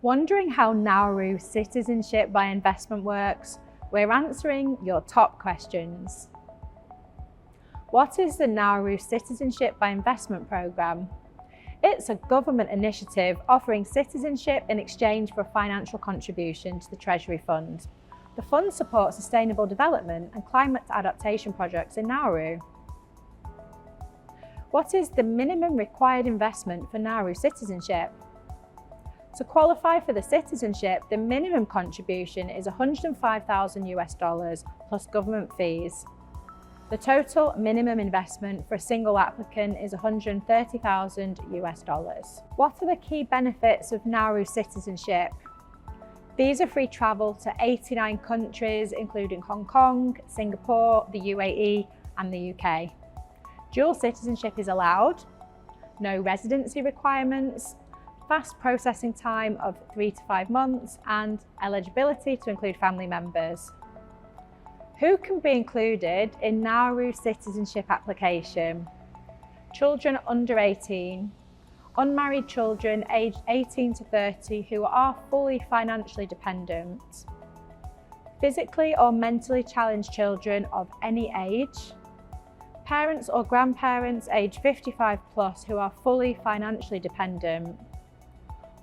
Wondering how Nauru Citizenship by Investment works? We're answering your top questions. What is the Nauru Citizenship by Investment programme? It's a government initiative offering citizenship in exchange for a financial contribution to the Treasury Fund. The fund supports sustainable development and climate adaptation projects in Nauru. What is the minimum required investment for Nauru citizenship? To qualify for the citizenship, the minimum contribution is $105,000 plus government fees. The total minimum investment for a single applicant is $130,000. What are the key benefits of Nauru citizenship? Visa-free travel to 89 countries, including Hong Kong, Singapore, the UAE, and the UK. Dual citizenship is allowed. No residency requirements. Fast processing time of 3 to 5 months, and eligibility to include family members. Who can be included in Nauru citizenship application? Children under 18, unmarried children aged 18 to 30 who are fully financially dependent, physically or mentally challenged children of any age, parents or grandparents aged 55 plus who are fully financially dependent,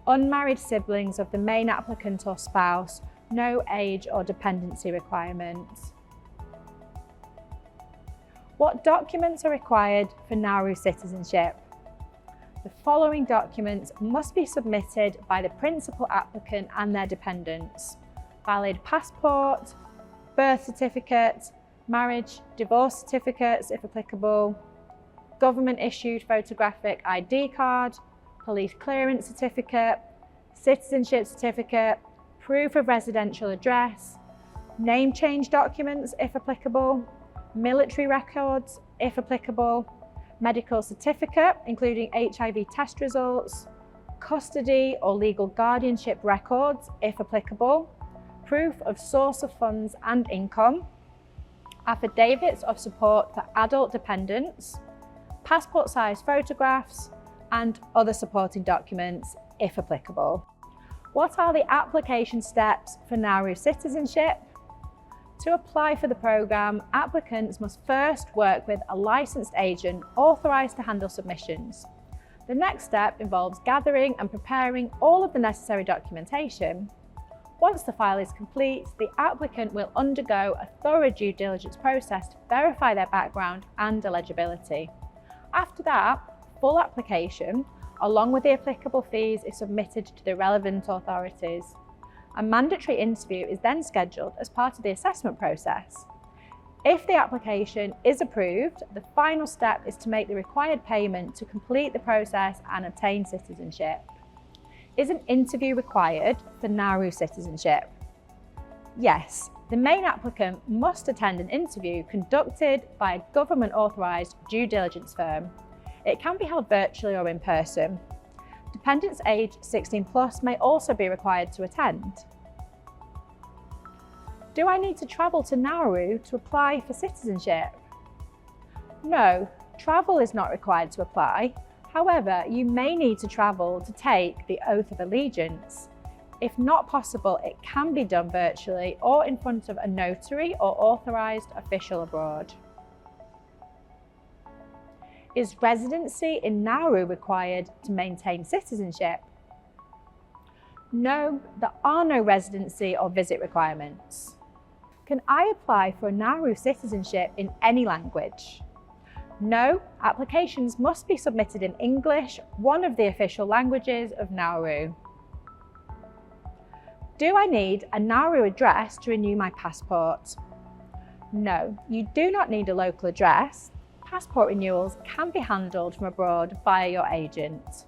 unmarried siblings of the main applicant or spouse, no age or dependency requirements. What documents are required for Nauru citizenship? The following documents must be submitted by the principal applicant and their dependents: valid passport, birth certificate, marriage, divorce certificates if applicable, government issued photographic ID card, police clearance certificate, citizenship certificate, proof of residential address, name change documents if applicable, military records if applicable, medical certificate including HIV test results, custody or legal guardianship records if applicable, proof of source of funds and income, affidavits of support for adult dependents, passport-size photographs, and other supporting documents if applicable. What are the application steps for Nauru citizenship? To apply for the programme, applicants must first work with a licensed agent authorised to handle submissions. The next step involves gathering and preparing all of the necessary documentation. Once the file is complete, the applicant will undergo a thorough due diligence process to verify their background and eligibility. After that, full application, along with the applicable fees, is submitted to the relevant authorities. A mandatory interview is then scheduled as part of the assessment process. If the application is approved, the final step is to make the required payment to complete the process and obtain citizenship. Is an interview required for Nauru citizenship? Yes, the main applicant must attend an interview conducted by a government-authorised due diligence firm. It can be held virtually or in person. Dependents aged 16 plus may also be required to attend. Do I need to travel to Nauru to apply for citizenship? No, travel is not required to apply. However, you may need to travel to take the oath of allegiance. If not possible, it can be done virtually or in front of a notary or authorised official abroad. Is residency in Nauru required to maintain citizenship? No, there are no residency or visit requirements. Can I apply for a Nauru citizenship in any language? No, applications must be submitted in English, one of the official languages of Nauru. Do I need a Nauru address to renew my passport? No, you do not need a local address. Passport renewals can be handled from abroad via your agent.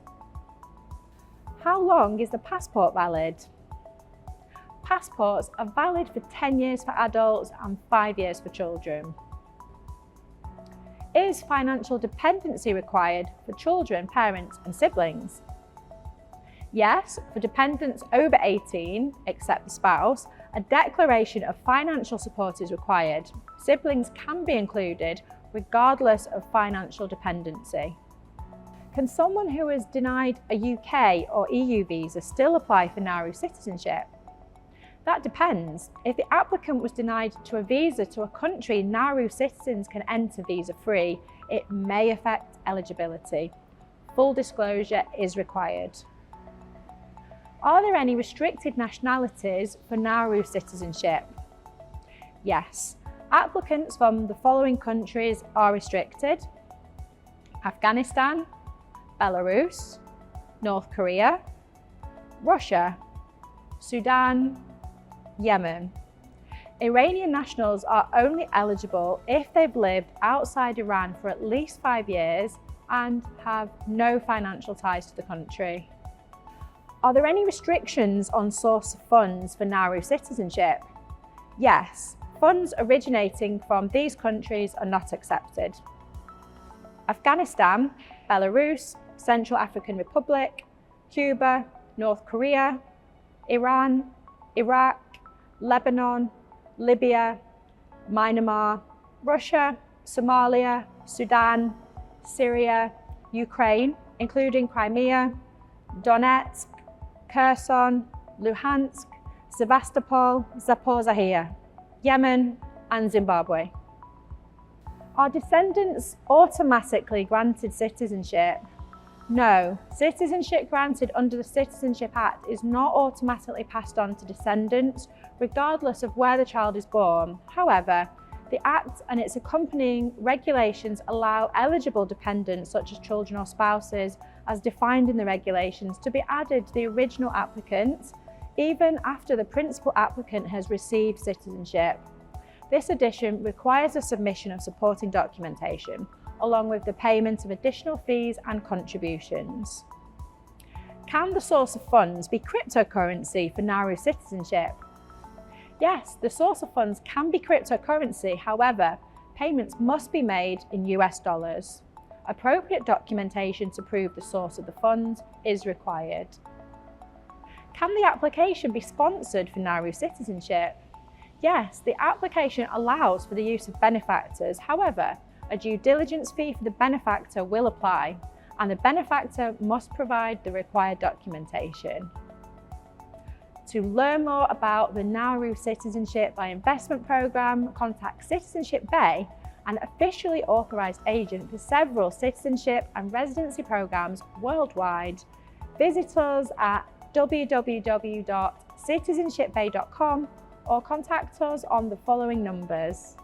How long is the passport valid? Passports are valid for 10 years for adults and 5 years for children. Is financial dependency required for children, parents and siblings? Yes, for dependents over 18, except the spouse, a declaration of financial support is required. Siblings can be included regardless of financial dependency. Can someone who is denied a UK or EU visa still apply for Nauru citizenship? That depends. If the applicant was denied to a visa to a country Nauru citizens can enter visa-free, it may affect eligibility. Full disclosure is required. Are there any restricted nationalities for Nauru citizenship? Yes. Applicants from the following countries are restricted: Afghanistan, Belarus, North Korea, Russia, Sudan, Yemen. Iranian nationals are only eligible if they've lived outside Iran for at least 5 years and have no financial ties to the country. Are there any restrictions on source of funds for Nauru citizenship? Yes, funds originating from these countries are not accepted. Afghanistan, Belarus, Central African Republic, Cuba, North Korea, Iran, Iraq, Lebanon, Libya, Myanmar, Russia, Somalia, Sudan, Syria, Ukraine, including Crimea, Donetsk, Kherson, Luhansk, Sevastopol, Zaporizhzhia, Yemen, and Zimbabwe. Are descendants automatically granted citizenship? No, citizenship granted under the Citizenship Act is not automatically passed on to descendants, regardless of where the child is born. However, the Act and its accompanying regulations allow eligible dependents, such as children or spouses, as defined in the regulations, to be added to the original applicant, even after the principal applicant has received citizenship. This addition requires the submission of supporting documentation, along with the payment of additional fees and contributions. Can the source of funds be cryptocurrency for Nauru citizenship? Yes, the source of funds can be cryptocurrency, however, payments must be made in US dollars. Appropriate documentation to prove the source of the funds is required. Can the application be sponsored for Nauru citizenship? Yes, the application allows for the use of benefactors. However, a due diligence fee for the benefactor will apply, and the benefactor must provide the required documentation. To learn more about the Nauru Citizenship by Investment Programme, contact Citizenship Bay, an officially authorised agent for several citizenship and residency programmes worldwide. Visit us at www.citizenshipbay.com or contact us on the following numbers.